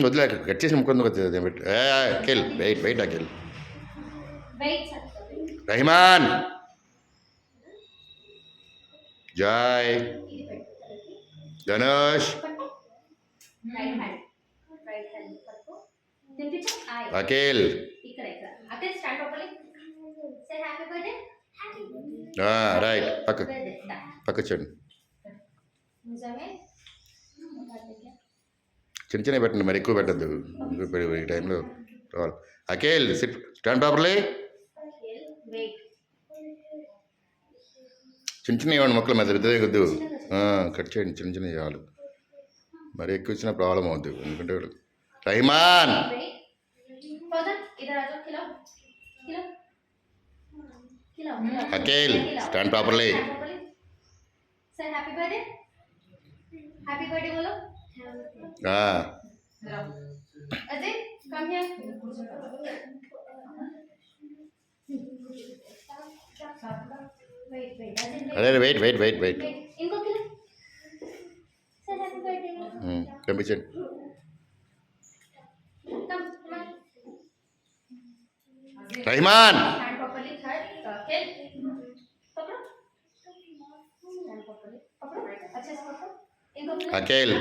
వదిలే కట్ చేసి ముక్కుంది పెట్టి Akhil wait wait Akhil Rahman Joy Dhanush Akhil right పక్క చూడండి చిన్న చిన్న పెట్టండి మరి ఎక్కువ పెట్టద్దు ఈ టైంలో రావాలి అఖిల్ సిట్ స్టాండ్ ప్రాపర్లీ చిన్న చిన్న ఇవ్వండి మొక్కలు మరి పెద్దదే వద్దు కట్ చేయండి చిన్న చిన్న చాలు మరి ఎక్కువ ఇచ్చిన ప్రాబ్లం అవుద్దు ఎందుకంటే రహిమాన్ అఖిల్ స్టాండ్ ప్రాపర్లీ అదే వెయిట్ వెయిట్ వెయిట్ వెయిట్ పంపించండి రహిమాన్ అఖిల్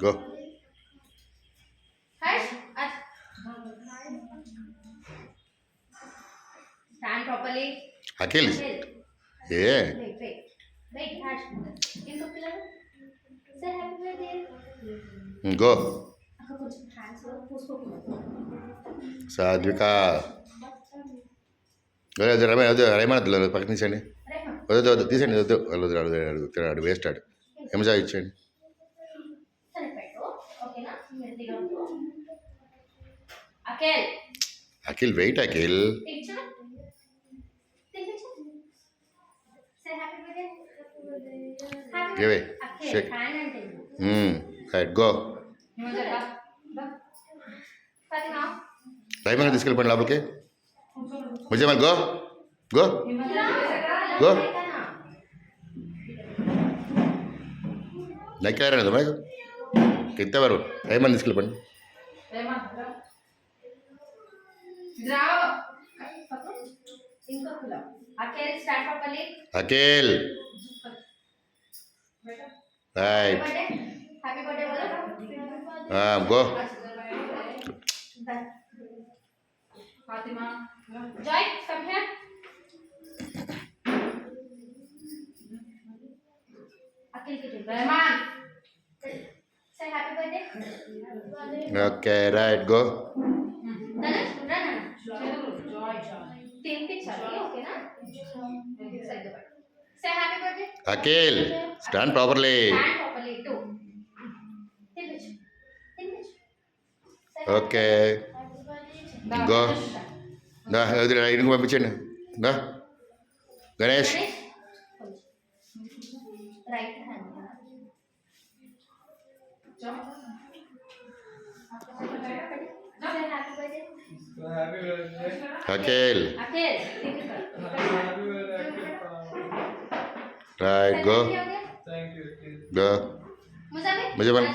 గో అఖిల్ ఏ గో సాధ్విక రైమాన్ వద్దు పక్కన తీసండి వద్దు వద్దు తీసండి వద్దు వాళ్ళు అడుగుతాడు వేస్ట్ ఆడు ఎంజా ఇచ్చేయండి అఖిల్ వెయిట్ అఖిల్ గివే షేక్ రైట్ గో రైమాన్ తీసుకెళ్ళిపోండి లోపలికి ముజమల్ గో గో గో నక్కారా కదా ఎత్తవారు రైమాన్ తీసుకెళ్ళిపోండి Akhil right go Joy, come here. Akhil ki Rahman. Say happy birthday. Okay, right, go. Dhanush, run. Joy, joy. Team ki chali, okay na? Say happy birthday. Akhil, stand properly. Stand properly too. Okay. Go. దా ఇంటికి పంపించండి దా Ganesh Akhil right go go Muzammil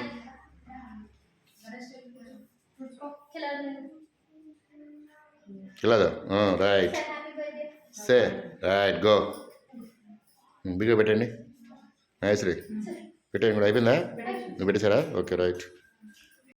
खिलादा right से right go big పెట్టండి nice రీ పెట్టండి కూడా అయిపోయిందా నువ్వు పెట్టేశారా ఓకే రైట్